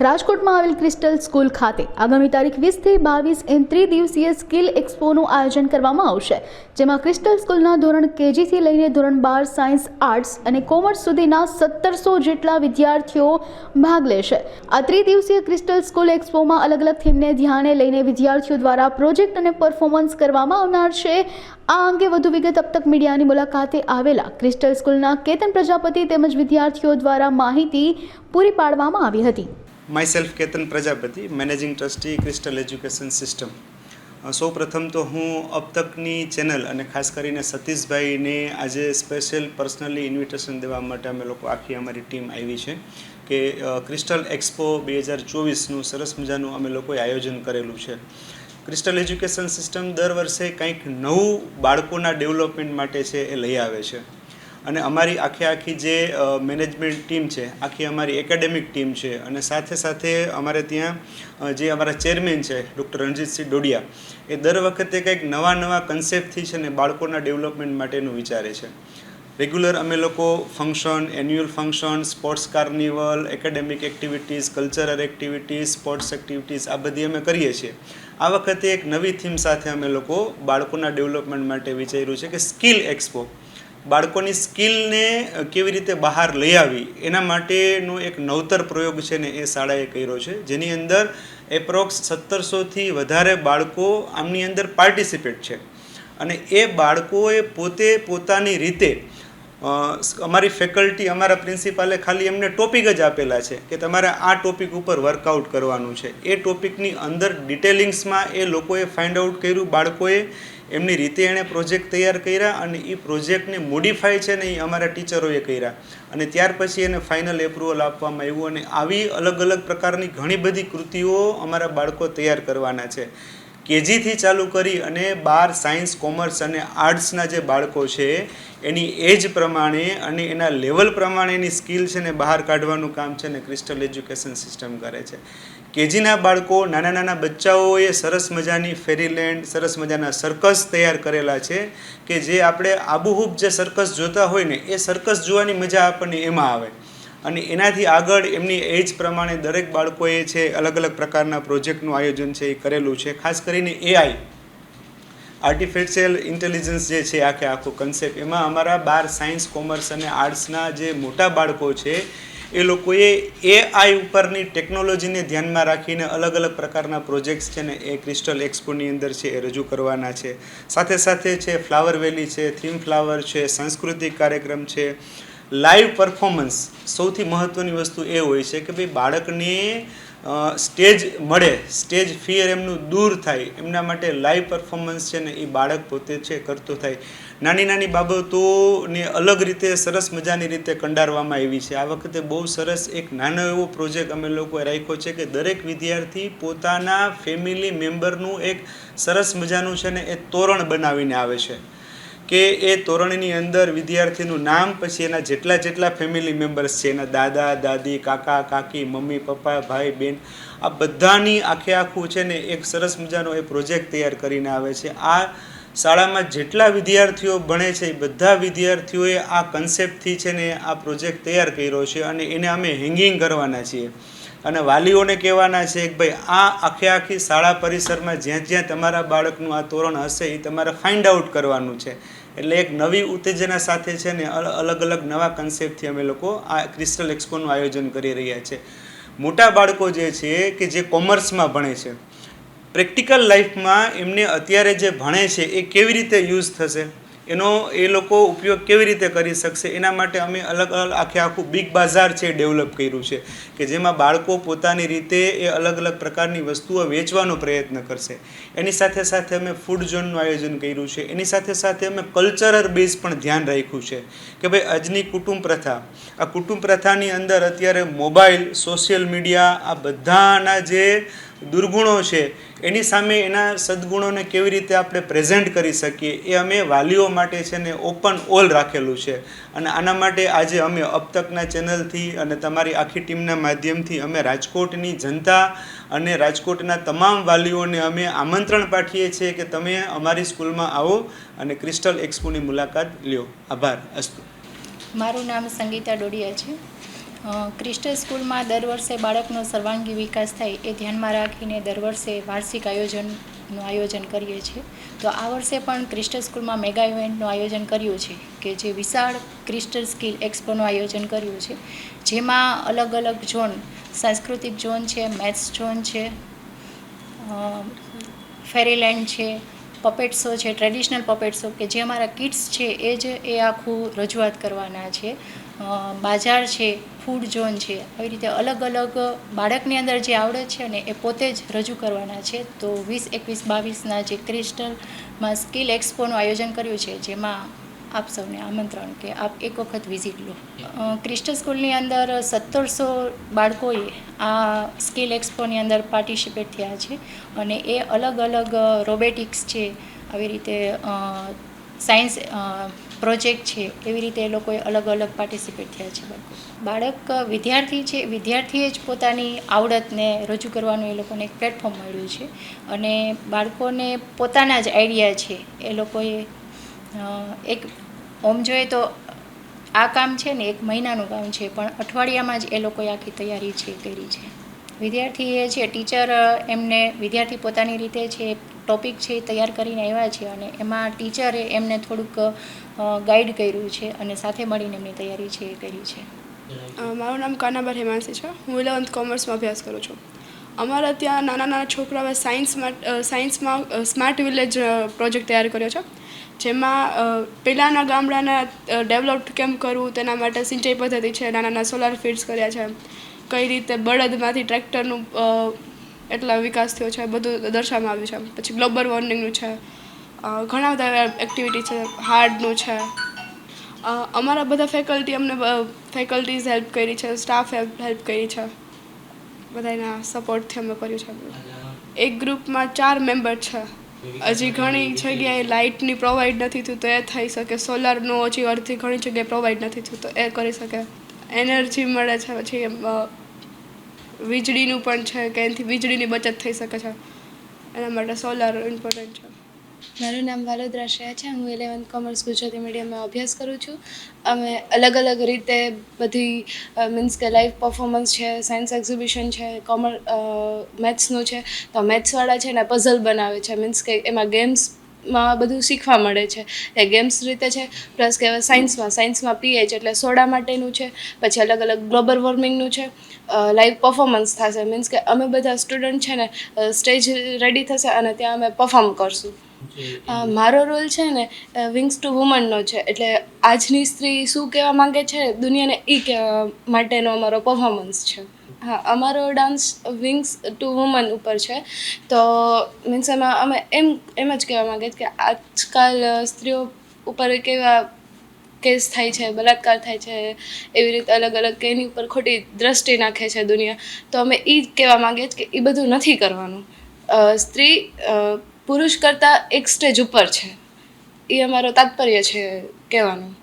રાજકોટમાં આવેલ crystal school ખાતે આગામી તારીખ 20 થી 22 એમ ત્રિદિવસીય સ્કિલ એક્સપોનું આયોજન કરવામાં આવશે, જેમાં ક્રિસ્ટલ સ્કૂલના ધોરણ કેજી થી લઈને ધોરણ 12 સાયન્સ, આર્ટ્સ અને કોમર્સ સુધીના 1700 જેટલા વિદ્યાર્થીઓ ભાગ લેશે। આ ત્રિદિવસીય ક્રિસ્ટલ સ્કૂલ એક્સપોમાં અલગ અલગ થીમને ધ્યાને લઈને વિદ્યાર્થીઓ દ્વારા પ્રોજેક્ટ અને પરફોર્મન્સ કરવામાં આવનાર છે। આ અંગે વધુ વિગત अब तक મીડિયાની મુલાકાતે આવેલા ક્રિસ્ટલ સ્કૂલના કેતન પ્રજાપતિ તેમજ વિદ્યાર્થીઓ દ્વારા માહિતી પૂરી પાડવામાં આવી હતી। My Ketan Prajapati, managing trustee crystal education system. સૌ પ્રથમ તો હું अब तकની ચેનલ અને ખાસ કરીને સતીશભાઈને આજે સ્પેશિયલ પર્સનલી ઇન્વિટેશન દેવા માટે અમે લોકો આખી અમારી ટીમ આવી છે કે ક્રિસ્ટલ એક્સપો 2024નું સરસ મજાનું અમે લોકોએ આયોજન કરેલું છે। ક્રિસ્ટલ એજ્યુકેશન સિસ્ટમ દર વર્ષે કંઈક નવું બાળકોના ડેવલપમેન્ટ માટે છે એ લઈ આવે છે અને અમારી આખી જે મેનેજમેન્ટ ટીમ છે, આખી અમારી એકેડેમિક ટીમ છે અને સાથે સાથે અમારે ત્યાં જે અમારા ચેરમેન છે ડૉક્ટર રણજીતસિંહ ડોડિયા, એ દર વખતે કંઈક નવા કન્સેપ્ટથી છે ને બાળકોના ડેવલપમેન્ટ માટેનું વિચારે છે। રેગ્યુલર અમે લોકો function, annual function, sports carnival, academic activities, cultural activities, sports activities આ બધી અમે કરીએ છીએ। આ વખતે એક નવી થીમ સાથે અમે લોકો બાળકોના ડેવલપમેન્ટ માટે વિચાર્યું છે કે સ્કિલ એક્સપો, બાળકોની સ્કિલને કેવી રીતે બહાર લઈ આવી એના માટેનો એક નવતર પ્રયોગ છે ને એ શાળાએ કર્યો છે, જેની અંદર એપ્રોક્સ 1700થી વધારે બાળકો આમની અંદર પાર્ટિસિપેટ છે અને એ બાળકોએ પોતાની રીતે અમારી ફેકલ્ટી, અમારા પ્રિન્સિપાલે ખાલી એમને ટોપિક જ આપેલા છે કે તમારે આ ટોપિક ઉપર વર્કઆઉટ કરવાનું છે। એ ટોપિકની અંદર ડિટેલિંગ્સમાં એ લોકોએ ફાઇન્ડ આઉટ કર્યું, બાળકોએ એમની રીતે એણે પ્રોજેક્ટ તૈયાર કર્યા અને એ પ્રોજેક્ટને મોડિફાઈ છે ને એ અમારા ટીચરોએ કર્યા અને ત્યાર પછી એને ફાઇનલ એપ્રુવલ આપવામાં આવ્યું અને આવી અલગ પ્રકારની ઘણી બધી કૃતિઓ અમારા બાળકો તૈયાર કરવાના છે। કેજીથી ચાલુ કરી અને 12 સાયન્સ, કોમર્સ અને આર્ટ્સના જે બાળકો છે એની એજ પ્રમાણે અને એના લેવલ પ્રમાણેની સ્કિલ છે ને બહાર કાઢવાનું કામ છે ને ક્રિસ્ટલ એજ્યુકેશન સિસ્ટમ કરે છે। કેજીના બાળકો, નાના બચ્ચાઓએ સરસ મજાની ફેરીલેન્ડ, સરસ મજાના સર્કસ તૈયાર કરેલા છે કે જે આપણે આબુહૂબ જે સર્કસ જોતા હોય ને એ સર્કસ જોવાની મજા આપણને એમાં આવે અને એનાથી આગળ એમની એજ પ્રમાણે દરેક બાળકોએ છે અલગ પ્રકારના પ્રોજેક્ટનું આયોજન છે એ કરેલું છે। ખાસ કરીને એઆઈ, આર્ટિફિશિયલ ઇન્ટેલિજન્સ જે છે આખું કન્સેપ્ટ, એમાં અમારા 12 સાયન્સ, કોમર્સ અને આર્ટ્સના જે મોટા બાળકો છે એ લોકોએ એઆઈ ઉપરની ટેકનોલોજીને ધ્યાનમાં રાખીને અલગ પ્રકારના પ્રોજેક્ટ્સ છે ને એ ક્રિસ્ટલ એક્સપોની અંદર છે એ રજૂ કરવાના છે। સાથે છે ફ્લાવર વેલી છે, થીમ ફ્લાવર છે, સાંસ્કૃતિક કાર્યક્રમ છે, લાઈવ પરફોર્મન્સ। સૌથી મહત્ત્વની વસ્તુ એ હોય છે કે ભાઈ બાળકને સ્ટેજ મળે, સ્ટેજ ફિયર એમનું દૂર થાય, એમના માટે લાઈવ પરફોર્મન્સ છે ને એ બાળક પોતે છે કરતો થાય। નાની બાબતોને અલગ રીતે સરસ મજાની રીતે કંડારવામાં આવી છે। આ વખતે બહુ સરસ એક નાનો એવો પ્રોજેક્ટ અમે લોકોએ રાખ્યો છે કે દરેક વિદ્યાર્થી પોતાના ફેમિલી મેમ્બરનું એક સરસ મજાનું છે ને એ તોરણ બનાવીને આવે છે કે એ તોરણની અંદર વિદ્યાર્થીનું નામ, પછી એના જેટલા ફેમિલી મેમ્બર્સ છે, એના દાદા, દાદી, કાકા, કાકી, મમ્મી, પપ્પા, ભાઈ, બહેન, આ બધાની આખું છે ને એક સરસ મજાનો એ પ્રોજેક્ટ તૈયાર કરીને આવે છે। આ શાળામાં જેટલા વિદ્યાર્થીઓ ભણે છે એ બધા વિદ્યાર્થીઓએ આ કન્સેપ્ટથી છે ને આ પ્રોજેક્ટ તૈયાર કર્યો છે અને એને અમે હેંગિંગ કરવાના છીએ અને વાલીઓને કહેવાના છે કે ભાઈ આ આખી શાળા પરિસરમાં જ્યાં તમારા બાળકનું આ તોરણ હશે એ તમારે ફાઇન્ડ આઉટ કરવાનું છે। એટલે એક નવી ઉત્તેજના સાથે છે ને અલગ નવા કન્સેપ્ટથી અમે લોકો આ ક્રિસ્ટલ એક્સપોનું આયોજન કરી રહ્યા છે। મોટા બાળકો જે છે કે જે કોમર્સમાં ભણે છે, પ્રેક્ટિકલ લાઈફમાં એમને અત્યારે જે ભણે છે એ કેવી રીતે યુઝ થશે, એનો એ લોકો ઉપયોગ કેવી રીતે કરી શકશે, એના માટે અમે અલગ આખું બિગ બાઝાર છે ડેવલપ કર્યું છે કે જેમાં બાળકો પોતાની રીતે એ અલગ પ્રકારની વસ્તુઓ વેચવાનો પ્રયત્ન કરશે। એની સાથે અમે ફૂડ ઝોનનું આયોજન કર્યું છે। એની સાથે અમે કલ્ચરલ બેઝ પણ ધ્યાન રાખ્યું છે કે ભાઈ આજની કુટુંબ પ્રથા, આ કુટુંબ પ્રથાની અંદર અત્યારે મોબાઈલ, સોશિયલ મીડિયા, આ બધાના જે દુર્ગુણો છે એની સામે એના સદગુણોને કેવી રીતે આપણે પ્રેઝન્ટ કરી શકીએ એ અમે વાલીઓ માટે છે ને ઓપન ઓલ રાખેલું છે અને આના માટે આજે અમે अब तकના ચેનલથી અને તમારી આખી ટીમના માધ્યમથી અમે રાજકોટની જનતા અને રાજકોટના તમામ વાલીઓને અમે આમંત્રણ પાઠવીએ છીએ કે તમે અમારી સ્કૂલમાં આવો અને ક્રિસ્ટલ એક્સપોની મુલાકાત લ્યો। આભાર। અસ્તુ। મારું નામ સંગીતા ડોડિયા છે। ક્રિસ્ટલ સ્કૂલમાં દર વર્ષે બાળકનો સર્વાંગી વિકાસ થાય એ ધ્યાનમાં રાખીને દર વર્ષે વાર્ષિક આયોજનનું આયોજન કરીએ છીએ. તો આ વર્ષે પણ ક્રિસ્ટલ સ્કૂલમાં મેગા ઇવેન્ટનું આયોજન કર્યું છે કે જે વિશાળ ક્રિસ્ટલ સ્કિલ એક્સપોનું આયોજન કર્યું છે, જેમાં અલગ અલગ ઝોન, સાંસ્કૃતિક ઝોન છે, મેથ્સ ઝોન છે, ફેરીલેન્ડ છે, પપેટ શો છે, ટ્રેડિશનલ પપેટ શો કે જે અમારા કિડ્સ છે એ આખું રજૂઆત કરવાના છે. બાજાર છે, ફૂડ ઝોન છે, આવી રીતે અલગ અલગ બાળકની અંદર જે આવડત છે ને એ પોતે જ રજૂ કરવાના છે. તો 20, 21, 22ના જે ક્રિસ્ટલમાં સ્કિલ એક્સપોનું આયોજન કર્યું છે, જેમાં આપ સૌને આમંત્રણ કે આપ એક વખત વિઝિટ લો. ક્રિસ્ટલ સ્કૂલની અંદર 1700 બાળકોએ આ સ્કિલ એક્સપોની અંદર પાર્ટિસિપેટ થયા છે અને એ અલગ અલગ રોબોટિક્સ છે, આવી રીતે સાયન્સ પ્રોજેક્ટ છે, એવી રીતે એ લોકોએ અલગ અલગ પાર્ટિસિપેટ થયા છે. બાળક વિદ્યાર્થી છે, વિદ્યાર્થીએ જ પોતાની આવડતને રજૂ કરવાનું એ લોકોને એક પ્લેટફોર્મ મળ્યું છે અને બાળકોને પોતાના જ આઈડિયા છે એ લોકોએ એક ઓમ જોઈએ તો આ કામ છે ને 1 મહિનાનું કામ છે, પણ અઠવાડિયામાં જ એ લોકોએ આખી તૈયારી છે કરી છે. વિદ્યાર્થીએ છે, ટીચર એમને વિદ્યાર્થી પોતાની રીતે છે ટોપિક છે એ તૈયાર કરીને આવ્યા છે અને એમાં ટીચરે એમને થોડુંક ગાઈડ કર્યું છે અને સાથે મળીને એમની તૈયારી છે એ કરી છે. મારું નામ કાનાબાર હેમાંસી છે. હું 11th કોમર્સમાં અભ્યાસ કરું છું. અમારા ત્યાં નાના છોકરાઓએ સાયન્સમાં સ્માર્ટ વિલેજ પ્રોજેક્ટ તૈયાર કર્યો છે, જેમાં પહેલાંના ગામડાના ડેવલપ કેમ કરવું તેના માટે સિંચાઈ પદ્ધતિ છે, નાના સોલાર ફીડ્સ કર્યા છે, કઈ રીતે બળદમાંથી ટ્રેક્ટરનું એટલા વિકાસ થયો છે, બધું દર્શાવવામાં આવ્યું છે. પછી ગ્લોબલ વોર્મિંગનું છે, ઘણા બધા એક્ટિવિટી છે, હાર્ડનું છે. અમારા બધા ફેકલ્ટીઝ હેલ્પ કરી છે, સ્ટાફ હેલ્પ કરી છે, બધાના સપોર્ટથી અમે કર્યું છે. એક ગ્રુપમાં 4 મેમ્બર છે. હજી ઘણી જગ્યાએ લાઇટની પ્રોવાઈડ નથી થયું તો એ થઈ શકે, સોલારનું ઓછી અર્થી ઘણી જગ્યાએ પ્રોવાઈડ નથી થયું તો એ કરી શકે, એનર્જી મળે છે, પછી વીજળીનું પણ છે કે એનાથી વીજળીની બચત થઈ શકે છે, એના માટે સોલાર ઇમ્પોર્ટન્ટ છે. મારું નામ વાલોદરા શ્રેયા છે. હું 11th કોમર્સ ગુજરાતી મીડિયમમાં અભ્યાસ કરું છું. અમે અલગ અલગ રીતે બધી મીન્સ કે લાઈવ પરફોર્મન્સ છે, સાયન્સ એક્ઝિબિશન છે, મેથ્સનું છે, તો મેથ્સવાળા છે ને પઝલ બનાવે છે, મીન્સ કે એમાં ગેમ્સમાં બધું શીખવા મળે છે, એ ગેમ્સ રીતે છે. પ્લસ કે સાયન્સમાં પીએચ એટલે સોડા માટેનું છે, પછી અલગ અલગ ગ્લોબલ વોર્મિંગનું છે, લાઈવ પરફોર્મન્સ થશે, મીન્સ કે અમે બધા સ્ટુડન્ટ છે ને સ્ટેજ રેડી થશે અને ત્યાં અમે પરફોર્મ કરશું. મારો રોલ છે ને વિંગ્સ ટુ વુમનનો છે, એટલે આજની સ્ત્રી શું કહેવા માંગે છે દુનિયાને એ કહેવા માટેનો અમારો પરફોર્મન્સ છે. હા, અમારો ડાન્સ વિંગ્સ ટુ વુમન ઉપર છે. તો મીન્સ એમાં અમે એમ જ કહેવા માંગે કે આજકાલ સ્ત્રીઓ ઉપર કેવા કેસ થાય છે, બલાત્કાર થાય છે, એવી રીતે અલગ અલગ કે એની ઉપર ખોટી દ્રષ્ટિ નાખે છે દુનિયા. તો અમે એ જ કહેવા માંગીએ કે એ બધું નથી કરવાનું. સ્ત્રી પુરુષ કરતાં એક સ્ટેજ ઉપર છે, એ અમારો તાત્પર્ય છે કહેવાનું.